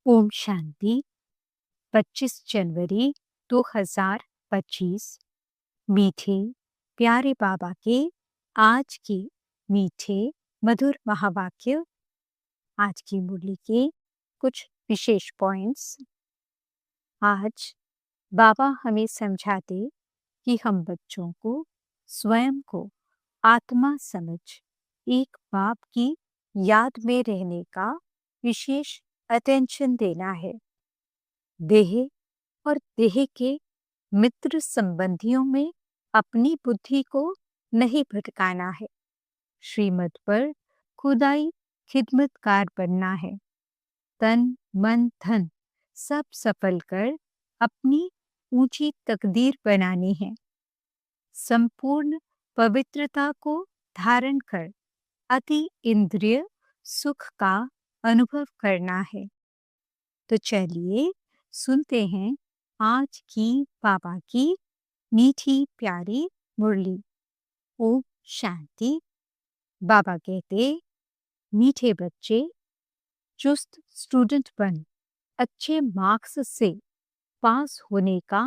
ओम शांति। 25 जनवरी 2025। मीठे प्यारे बाबा के आज के मीठे मधुर महावाक्य। आज की मुरली के कुछ विशेष पॉइंट्स। आज बाबा हमें समझाते कि हम बच्चों को स्वयं को आत्मा समझ एक बाप की याद में रहने का विशेष अटेंशन देना है। देह और देह के मित्र संबंधियों में अपनी बुद्धि को नहीं भटकाना है। श्रीमत पर खुदाई खिदमतकार बनना है। तन मन धन सब सफल कर अपनी ऊंची तकदीर बनानी है। संपूर्ण पवित्रता को धारण कर अति इंद्रिय सुख का अनुभव करना है। तो चलिए सुनते हैं आज की बाबा की मीठी प्यारी मुरली। ओम शांति। बाबा कहते, मीठे बच्चे, चुस्त स्टूडेंट बन अच्छे मार्क्स से पास होने का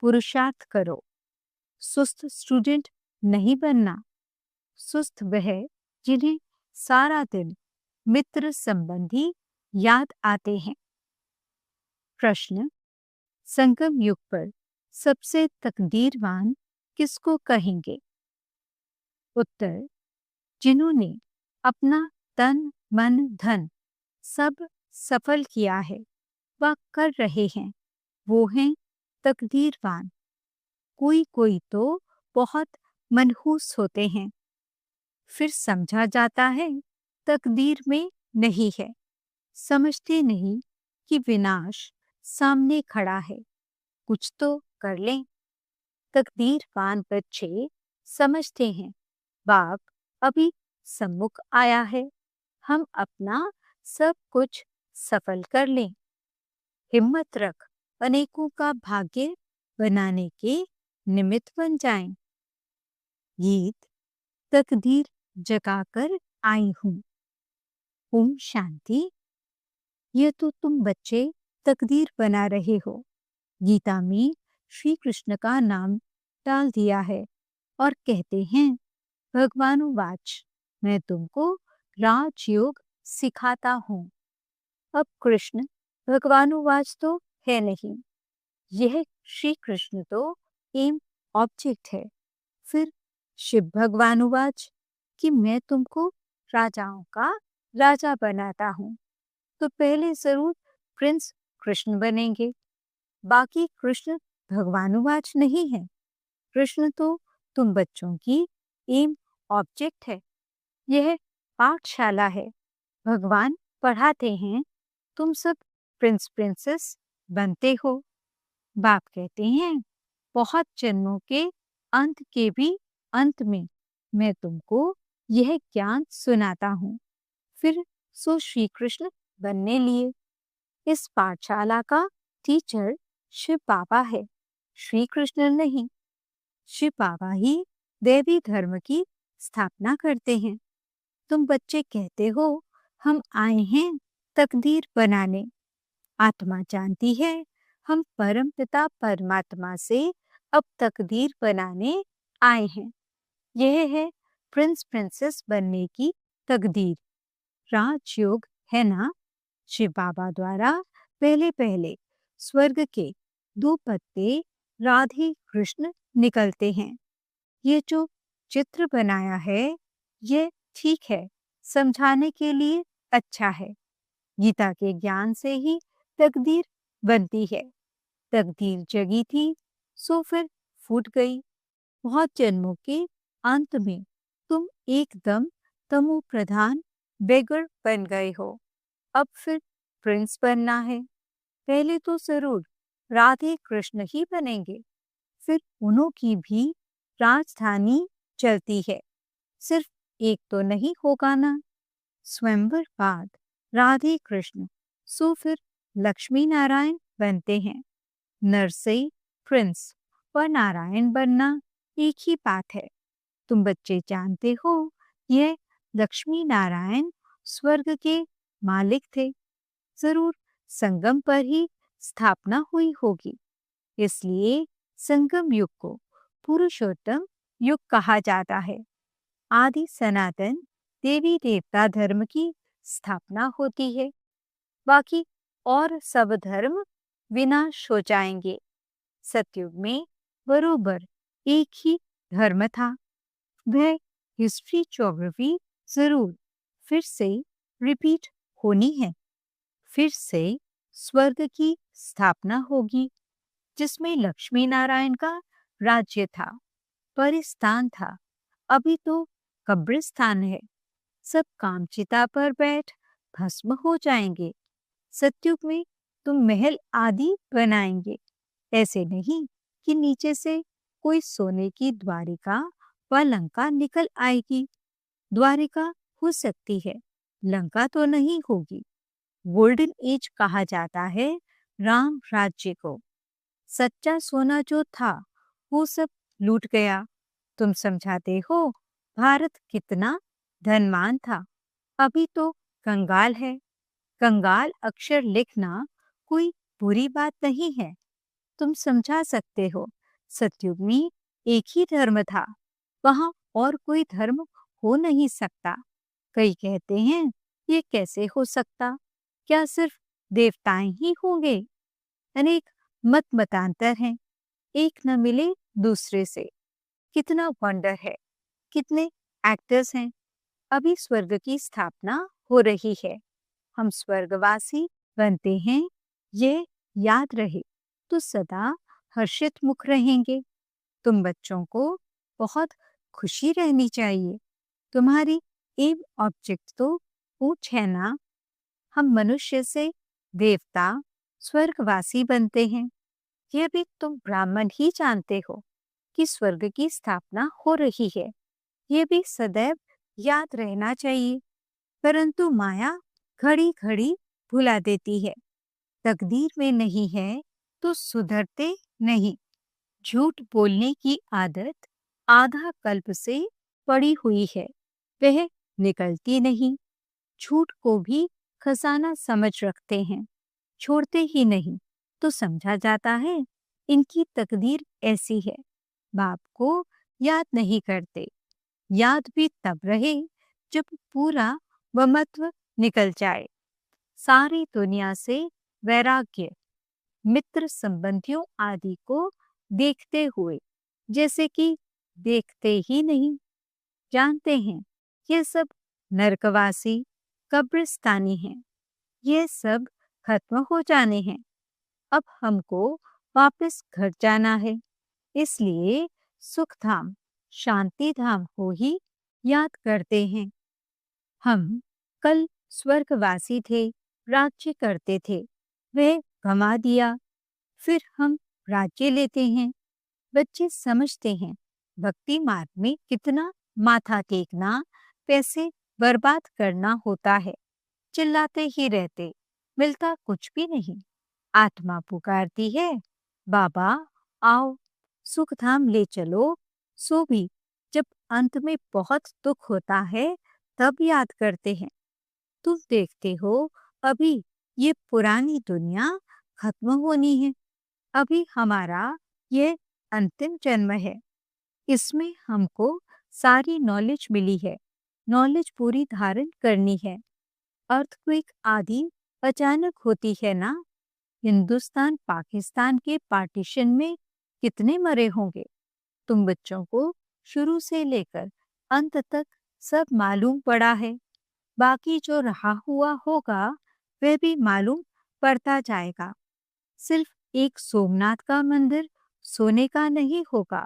पुरुषार्थ करो। सुस्त स्टूडेंट नहीं बनना। सुस्त वह जिन्हें सारा दिन मित्र संबंधी याद आते हैं। प्रश्न, संगम युग पर सबसे तकदीरवान किसको कहेंगे? उत्तर, जिन्होंने अपना तन मन धन सब सफल किया है व कर रहे हैं, वो हैं तकदीरवान। कोई कोई तो बहुत मनहूस होते हैं, फिर समझा जाता है तकदीर में नहीं है। समझते नहीं कि विनाश सामने खड़ा है, कुछ तो कर लें। तकदीरवान बच्चे समझते हैं बाप अभी सम्मुख आया है, हम अपना सब कुछ सफल कर लें। हिम्मत रख अनेकों का भाग्य बनाने के निमित्त बन जाएं। गीत तकदीर जगाकर आई हूँ। ओम शांति। यह तो तुम बच्चे तकदीर बना रहे हो। गीता में श्री कृष्ण का नाम डाल दिया है और कहते हैं, भगवानुवाच, मैं तुमको राजयोग सिखाता हूँ। अब कृष्ण भगवानुवाच तो है नहीं, यह श्री कृष्ण तो एम ऑब्जेक्ट है। फिर शिव भगवानुवाच कि मैं तुमको राजाओं का राजा बनाता हूँ, तो पहले जरूर प्रिंस कृष्ण बनेंगे। बाकी कृष्ण भगवानुवाच नहीं है। कृष्ण तो तुम बच्चों की एम ऑब्जेक्ट है। यह पाठशाला है, भगवान पढ़ाते हैं, तुम सब प्रिंस प्रिंसेस बनते हो। बाप कहते हैं, बहुत जन्मों के अंत के भी अंत में मैं तुमको यह ज्ञान सुनाता हूँ। फिर सो श्री कृष्ण बनने लिए। इस पाठशाला का टीचर शिव बाबा है, श्री कृष्ण नहीं। शिव बाबा ही देवी धर्म की स्थापना करते हैं। तुम बच्चे कहते हो हम आए हैं तकदीर बनाने। आत्मा जानती है हम परम पिता परमात्मा से अब तकदीर बनाने आए हैं। यह है प्रिंस प्रिंसेस बनने की तकदीर। राजयोग है ना। शिव बाबा द्वारा पहले पहले स्वर्ग के 2 पत्ते राधे कृष्ण निकलते हैं। ये जो चित्र बनाया है, ये ठीक है, समझाने के लिए अच्छा है। गीता के ज्ञान से ही तकदीर बनती है। तकदीर जगी थी, सो फिर फूट गई। बहुत जन्मों के अंत में तुम एकदम तमो प्रधान बेगर बन गए हो। अब फिर प्रिंस बनना है। पहले तो जरूर राधे कृष्ण ही बनेंगे, फिर उन्हों की भी राजधानी चलती है। सिर्फ एक तो नहीं होगा ना। स्वयंवर बाद राधे कृष्ण, सो फिर लक्ष्मी नारायण बनते हैं। नर से प्रिंस और नारायण बनना एक ही बात है। तुम बच्चे जानते हो, यह लक्ष्मी नारायण स्वर्ग के मालिक थे। जरूर संगम पर ही स्थापना हुई होगी। इसलिए संगम युग को पुरुषोत्तम युग कहा जाता है। आदि सनातन देवी देवता धर्म की स्थापना होती है। बाकी और सब धर्म विनाश हो जाएंगे। सतयुग में बरोबर एक ही धर्म था। वह हिस्ट्री ज्योग्राफी जरूर फिर से रिपीट होनी है। फिर से स्वर्ग की स्थापना होगी, जिसमें लक्ष्मी नारायण का राज्य था, परिस्थान था। अभी तो कब्रिस्तान है। सब कामचिता पर बैठ भस्म हो जाएंगे। सतयुग में तुम महल आदि बनाएंगे। ऐसे नहीं कि नीचे से कोई सोने की द्वारिका व लंका निकल आएगी। द्वारिका हो सकती है, लंका तो नहीं होगी। गोल्डन एज कहा जाता है राम राज्य को। सच्चा सोना जो था वो सब लूट गया। तुम समझाते हो भारत कितना धनवान था, अभी तो कंगाल है। कंगाल अक्षर लिखना कोई बुरी बात नहीं है। तुम समझा सकते हो सतयुग में एक ही धर्म था, वहां और कोई धर्म हो नहीं सकता। कई कहते हैं ये कैसे हो सकता, क्या सिर्फ देवताएं ही होंगे? अनेक मत मतांतर हैं, एक न मिले दूसरे से। कितना वंडर है, कितने एक्टर्स हैं। अभी स्वर्ग की स्थापना हो रही है। हम स्वर्गवासी बनते हैं, ये याद रहे तो सदा हर्षित मुख रहेंगे। तुम बच्चों को बहुत खुशी रहनी चाहिए। तुम्हारी एम ऑब्जेक्ट तो ऊंच है ना। हम मनुष्य से देवता स्वर्गवासी बनते हैं। यह भी तुम ब्राह्मण ही जानते हो कि स्वर्ग की स्थापना हो रही है। ये भी सदैव याद रहना चाहिए। परंतु माया घड़ी घड़ी भुला देती है। तकदीर में नहीं है तो सुधरते नहीं। झूठ बोलने की आदत आधा कल्प से पड़ी हुई है, वह निकलती नहीं। झूठ को भी खजाना समझ रखते हैं, छोड़ते ही नहीं। तो समझा जाता है इनकी तकदीर ऐसी है। बाप को याद नहीं करते। याद भी तब रहे जब पूरा वमत्व निकल जाए। सारी दुनिया से वैराग्य, मित्र संबंधियों आदि को देखते हुए, जैसे कि देखते ही नहीं। जानते हैं ये सब नरकवासी कब्रिस्तानी हैं। ये सब खत्म हो जाने हैं। अब हमको वापस घर जाना है। इसलिए सुख धाम शांति धाम को ही याद करते हैं। हम कल स्वर्गवासी थे, राज्य करते थे, वह गंवा दिया। फिर हम राज्य लेते हैं। बच्चे समझते हैं भक्ति मार्ग में कितना माथा टेकना, पैसे बर्बाद करना होता है। चिल्लाते ही रहते, मिलता कुछ भी नहीं। आत्मा पुकारती है, बाबा आओ सुख धाम ले चलो। सो भी जब अंत में बहुत दुख होता है तब याद करते हैं। तुम देखते हो अभी ये पुरानी दुनिया खत्म होनी है। अभी हमारा ये अंतिम जन्म है। इसमें हमको सारी नॉलेज मिली है। नॉलेज पूरी धारण करनी है। अर्थक्वेक आदि अचानक होती है ना। हिंदुस्तान पाकिस्तान के पार्टीशन में कितने मरे होंगे। तुम बच्चों को शुरू से लेकर अंत तक सब मालूम पड़ा है। बाकी जो रहा हुआ होगा वह भी मालूम पड़ता जाएगा। सिर्फ एक सोमनाथ का मंदिर सोने का नहीं होगा,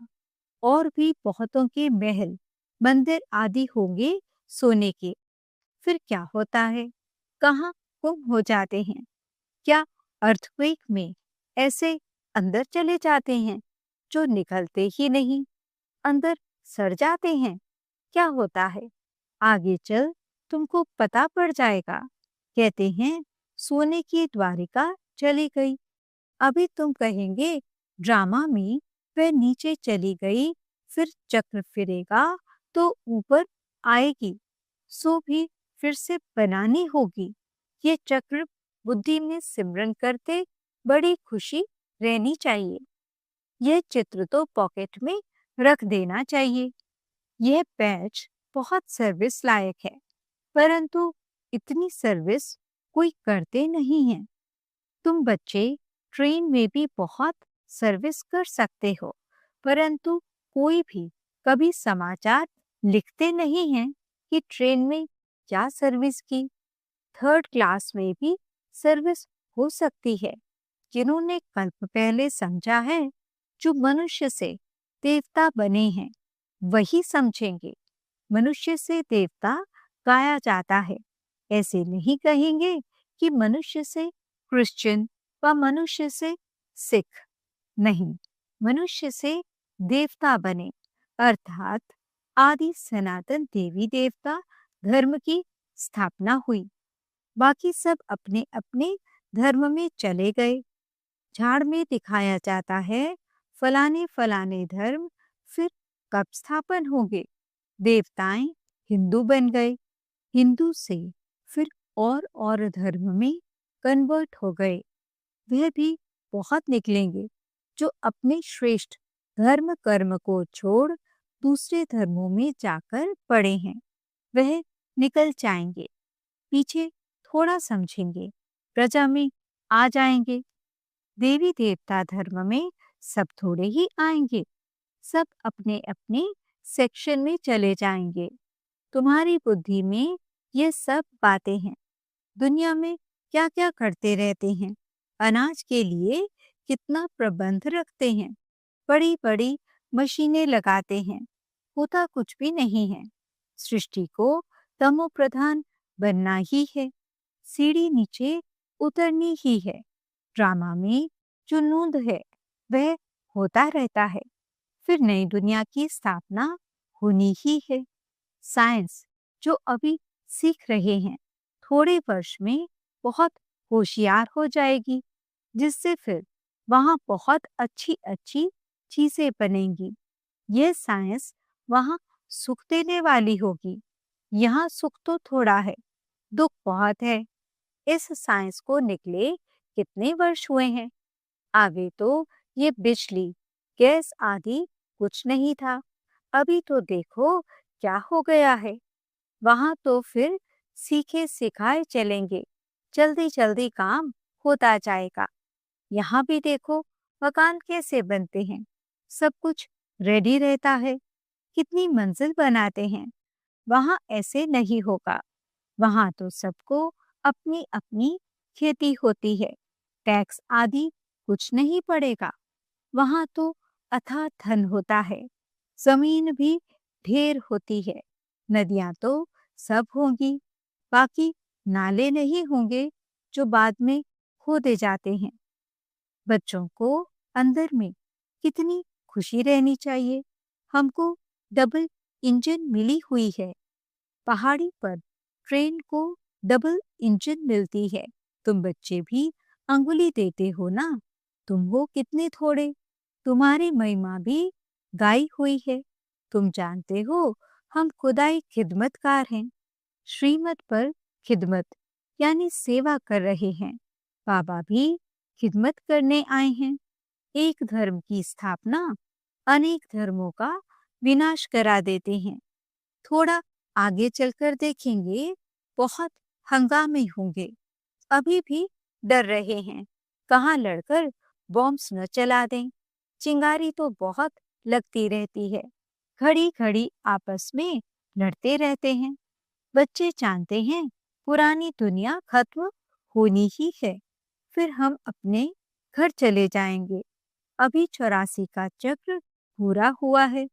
और भी बहुतों के महल मंदिर आदि होंगे सोने के। फिर क्या होता है, कहाँ गुम हो जाते हैं? क्या अर्थक्वेक में ऐसे अंदर चले जाते हैं जो निकलते ही नहीं, अंदर सड़ जाते हैं? क्या होता है आगे चल तुमको पता पड़ जाएगा। कहते हैं सोने की द्वारिका चली गई। अभी तुम कहेंगे ड्रामा में वह नीचे चली गई, फिर चक्र फिरेगा तो ऊपर आएगी। सो भी फिर से बनानी होगी। ये चक्र बुद्धि में सिमरन करते बड़ी खुशी रहनी चाहिए। यह चित्र तो पॉकेट में रख देना चाहिए। यह पैच बहुत सर्विस लायक है, परंतु इतनी सर्विस कोई करते नहीं है। तुम बच्चे ट्रेन में भी बहुत सर्विस कर सकते हो, परंतु कोई भी कभी समाचार लिखते नहीं है कि ट्रेन में क्या सर्विस की। थर्ड क्लास में भी सर्विस हो सकती है। जिन्होंने कल्प पहले समझा है, जो मनुष्य से देवता बने हैं, वही समझेंगे। मनुष्य से देवता गाया जाता है। ऐसे नहीं कहेंगे कि मनुष्य से क्रिश्चियन व मनुष्य से सिख। नहीं, मनुष्य से देवता बने, अर्थात आदि सनातन देवी देवता धर्म की स्थापना हुई। बाकी सब अपने अपने धर्म में चले गए। झाड़ में दिखाया जाता है फलाने फलाने धर्म, फिर कब स्थापन होंगे। देवताएं हिंदू बन गए, हिंदू से फिर और धर्म में कन्वर्ट हो गए। वह भी बहुत निकलेंगे जो अपने श्रेष्ठ धर्म कर्म को छोड़ दूसरे धर्मों में जाकर पड़े हैं। वह निकल जाएंगे, पीछे थोड़ा समझेंगे, प्रजा में आ जाएंगे। देवी देवता धर्म में सब थोड़े ही आएंगे, सब अपने अपने सेक्शन में चले जाएंगे। तुम्हारी बुद्धि में ये सब बातें हैं। दुनिया में क्या क्या करते रहते हैं, अनाज के लिए कितना प्रबंध रखते हैं, बड़ी बड़ी मशीनें लगाते हैं, होता कुछ भी नहीं है। सृष्टि को तमो प्रधान बनना ही है, सीढ़ी नीचे उतरनी ही है। ड्रामा में जो नूंद है वह होता रहता है, फिर नई दुनिया की स्थापना होनी ही है। साइंस जो अभी सीख रहे हैं, थोड़े वर्ष में बहुत होशियार हो जाएगी, जिससे फिर वहां बहुत अच्छी अच्छी चीजें बनेंगी। यह साइंस वहां सुख देने वाली होगी। यहाँ सुख तो थोड़ा है, दुख बहुत है। इस साइंस को निकले कितने वर्ष हुए हैं। आगे तो ये बिजली, गैस आदि कुछ नहीं था। अभी तो देखो क्या हो गया है। वहां तो फिर सीखे सिखाए चलेंगे, जल्दी जल्दी काम होता जाएगा। यहाँ भी देखो मकान कैसे बनते हैं, सब कुछ रेडी रहता है। कितनी मंजिल बनाते हैं। वहां ऐसे नहीं होगा। वहां तो सबको अपनी अपनी खेती होती है, टैक्स आदि कुछ नहीं पड़ेगा। वहां तो अथाह धन होता है, जमीन भी ढेर होती है, नदियां तो सब होंगी, बाकी नाले नहीं होंगे जो बाद में खोदे जाते हैं। बच्चों को अंदर में कितनी खुशी रहनी चाहिए। हमको डबल इंजन मिली हुई है। पहाड़ी पर ट्रेन को डबल इंजन मिलती है। तुम बच्चे भी अंगुली देते हो ना। तुम हो कितने थोड़े, तुम्हारी महिमा भी गाई हुई है। तुम जानते हो हम खुदाई खिदमतकार हैं। श्रीमत पर खिदमत यानी सेवा कर रहे हैं। बाबा भी खिदमत करने आए हैं। एक धर्म की स्थापना अनेक धर्मों का विनाश करा देते हैं। थोड़ा आगे चलकर देखेंगे, बहुत हंगामे होंगे। अभी भी डर रहे हैं, कहाँ लड़कर बॉम्ब्स न चला दें। चिंगारी तो बहुत लगती रहती है, घड़ी घड़ी आपस में लड़ते रहते हैं। बच्चे जानते हैं पुरानी दुनिया खत्म होनी ही है, फिर हम अपने घर चले जाएंगे। अभी 84 का चक्र पूरा हुआ है,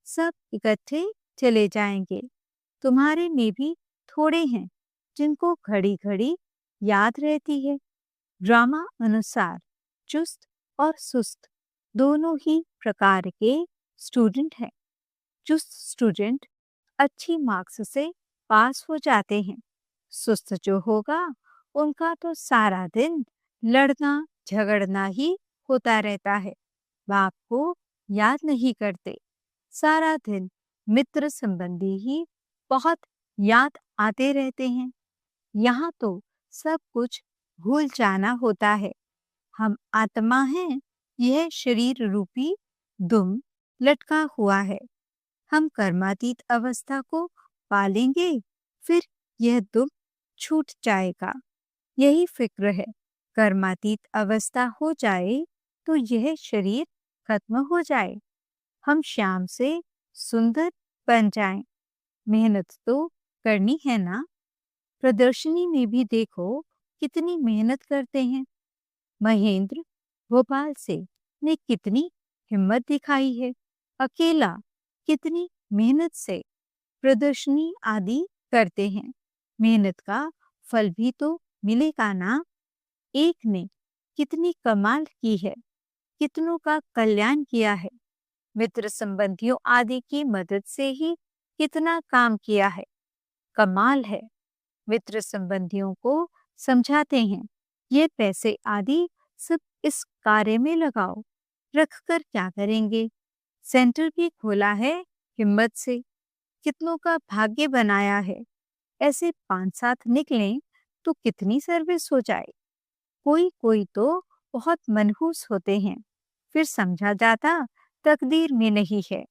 सब इकट्ठे चले जाएंगे। तुम्हारे में भी थोड़े हैं जिनको घड़ी घड़ी याद रहती है। ड्रामा अनुसार चुस्त और सुस्त दोनों ही प्रकार के स्टूडेंट हैं। चुस्त स्टूडेंट अच्छी मार्क्स से पास हो जाते हैं। सुस्त जो होगा उनका तो सारा दिन लड़ना झगड़ना ही होता रहता है, बाप को याद नहीं करते। सारा दिन मित्र संबंधी ही बहुत याद आते रहते हैं। यहाँ तो सब कुछ भूल जाना होता है। हम आत्मा हैं, यह शरीर रूपी दुम लटका हुआ है। हम कर्मातीत अवस्था को पालेंगे, फिर यह दुम छूट जाएगा। यही फिक्र है। कर्मातीत अवस्था हो जाए तो यह शरीर खत्म हो जाए, हम श्याम से सुंदर बन जाएं। मेहनत तो करनी है ना। प्रदर्शनी में भी देखो कितनी मेहनत करते हैं। महेंद्र भोपाल से ने कितनी हिम्मत दिखाई है। अकेला कितनी मेहनत से प्रदर्शनी आदि करते हैं। मेहनत का फल भी तो मिलेगा ना। एक ने कितनी कमाल की है, कितनों का कल्याण किया है। मित्र संबंधियों आदि की मदद से ही कितना काम किया है। कमाल है। मित्र संबंधियों को समझाते हैं, ये पैसे आदि सब इस कार्य में लगाओ। रखकर क्या करेंगे। सेंटर भी खोला है हिम्मत से। कितनों का भाग्य बनाया है। ऐसे 5-7 निकलें तो कितनी सर्विस हो जाए। कोई कोई तो बहुत मनहूस होते हैं। फिर समझा जाता तकदीर में नहीं है।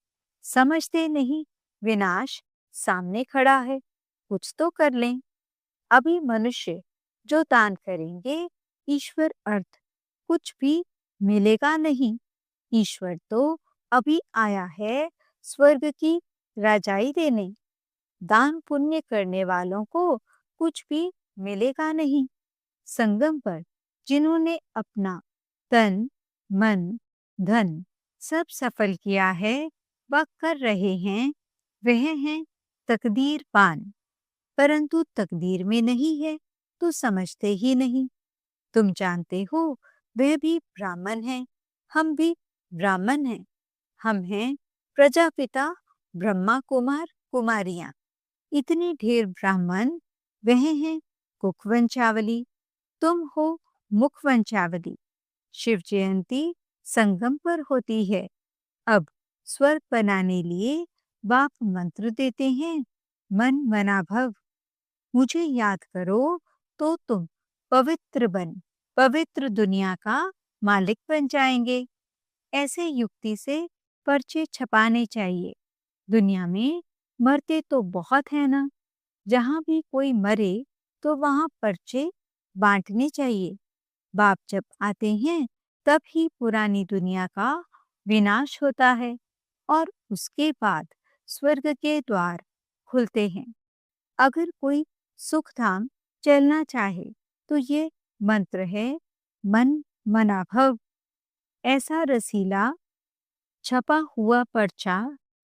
समझते नहीं, विनाश सामने खड़ा है, कुछ तो कर लें। अभी मनुष्य जो दान करेंगे, ईश्वर अर्थ कुछ भी मिलेगा नहीं। ईश्वर तो अभी आया है स्वर्ग की राजाई देने। दान पुण्य करने वालों को कुछ भी मिलेगा नहीं। संगम पर जिन्होंने अपना तन, मन, धन सब सफल किया है, वह कर रहे हैं, वह हैं तकदीरवान। परंतु तकदीर में नहीं है तो समझते ही नहीं। तुम जानते हो, वह भी ब्राह्मण है, हम भी ब्राह्मण हैं। हम हैं प्रजापिता ब्रह्मा कुमार कुमारियां। इतनी ढेर ब्राह्मण, वह हैं कुखवंशावली, तुम हो मुखवंशावली। शिव जयंती संगम पर होती है। अब स्वर्ग बनाने लिए बाप मंत्र देते हैं, मन मना भव। मुझे याद करो तो तुम पवित्र बन पवित्र दुनिया का मालिक बन जाएंगे। ऐसे युक्ति से पर्चे छपाने चाहिए। दुनिया में मरते तो बहुत है ना। जहां भी कोई मरे तो वहां पर्चे बांटने चाहिए। बाप जब आते हैं तब ही पुरानी दुनिया का विनाश होता है और उसके बाद स्वर्ग के द्वार खुलते हैं। अगर कोई सुखधाम चलना चाहे तो ये मंत्र है, मन मना भव। ऐसा रसीला छपा हुआ पर्चा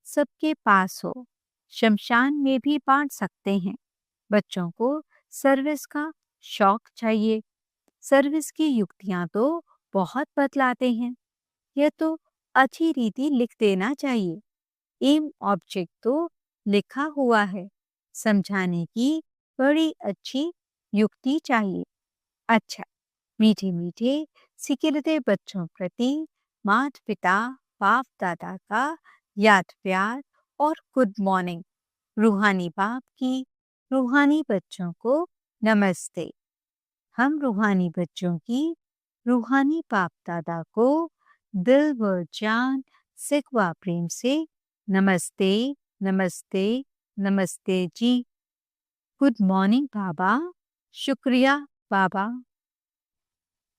सबके पास हो। शमशान में भी बांट सकते हैं। बच्चों को सर्विस का शौक चाहिए। सर्विस की युक्तियां तो बहुत बतलाते हैं। यह तो अच्छी रीति लिख देना चाहिए। एम ऑब्जेक्ट तो लिखा हुआ है। समझाने की बड़ी अच्छी युक्ति चाहिए। अच्छा, मीठे मीठे सिकिलते बच्चों प्रति माता पिता बाप दादा का याद प्यार और गुड मॉर्निंग। रूहानी बाप की रूहानी बच्चों को नमस्ते। हम रूहानी बच्चों की रूहानी बाप दादा को दिल व जान सिकवा प्रेम से नमस्ते नमस्ते नमस्ते जी। गुड मॉर्निंग बाबा। शुक्रिया बाबा।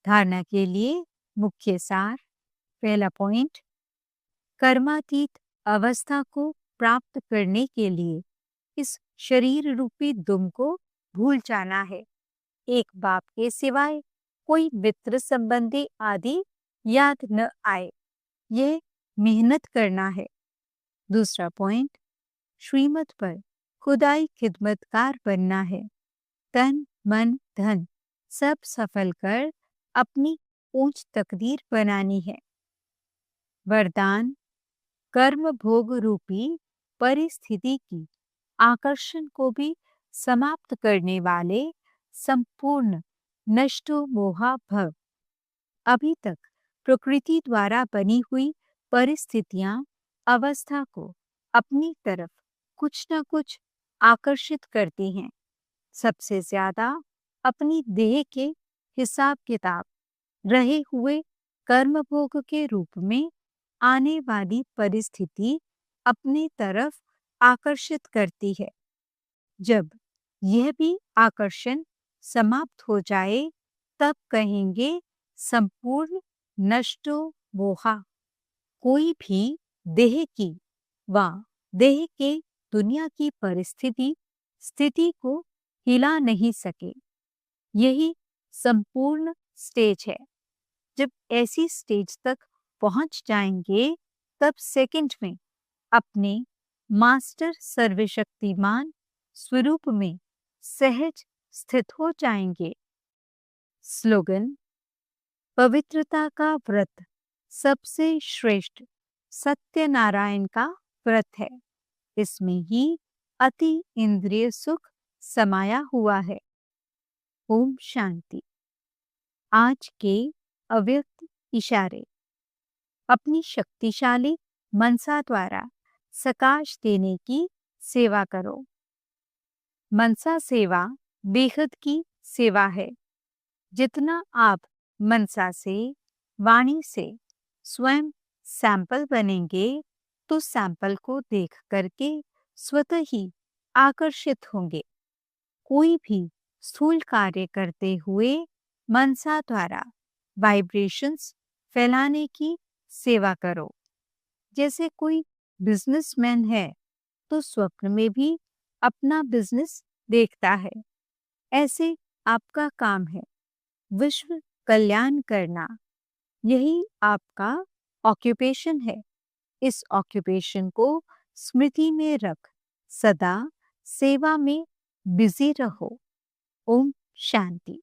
धारणा के लिए मुख्य सार। पहला पॉइंट, कर्मातीत अवस्था को प्राप्त करने के लिए इस शरीर रूपी दुम को भूल जाना है। एक बाप के सिवाय कोई मित्र संबंधी आदि याद न आए, यह मेहनत करना है। दूसरा पॉइंट, श्रीमत पर खुदाई खिदमतकार बनना है। तन मन धन सब सफल कर अपनी ऊंच तकदीर बनानी है। वरदान, कर्म भोग रूपी परिस्थिति की आकर्षण को भी समाप्त करने वाले संपूर्ण नष्टो मोहा भव। अभी तक प्रकृति द्वारा बनी हुई परिस्थितियां अवस्था को अपनी तरफ कुछ न कुछ आकर्षित करती हैं। सबसे ज्यादा अपनी देह के हिसाब किताब रहे हुए कर्मभोग के रूप में आने वाली परिस्थिति अपनी तरफ आकर्षित करती है। जब यह भी आकर्षण समाप्त हो जाए तब कहेंगे संपूर्ण नष्टो मोहा। कोई भी देह की व देह के दुनिया की परिस्थिति स्थिति को हिला नहीं सके। यही संपूर्ण स्टेज है। जब ऐसी स्टेज तक पहुंच जाएंगे तब सेकंड में अपने मास्टर सर्वशक्तिमान स्वरूप में सहज स्थित हो जाएंगे। स्लोगन: पवित्रता का व्रत सबसे श्रेष्ठ सत्यनारायण का व्रत है। इसमें ही अति इंद्रिय सुख समाया हुआ है। ओम शांति। आज के अव्यक्त इशारे: अपनी शक्तिशाली मनसा द्वारा सकाश देने की सेवा करो। मनसा सेवा बेहद की सेवा है। जितना आप मनसा से, वाणी से स्वयं सैंपल बनेंगे तो सैंपल को देख करके स्वतः ही आकर्षित होंगे। कोई भी स्थूल कार्य करते हुए मनसा द्वारा वाइब्रेशंस फैलाने की सेवा करो। जैसे कोई बिजनेसमैन है तो स्वप्न में भी अपना बिजनेस देखता है। ऐसे आपका काम है विश्व कल्याण करना। यही आपका ऑक्यूपेशन है। इस ऑक्यूपेशन को स्मृति में रख सदा सेवा में बिजी रहो। ओम शांति।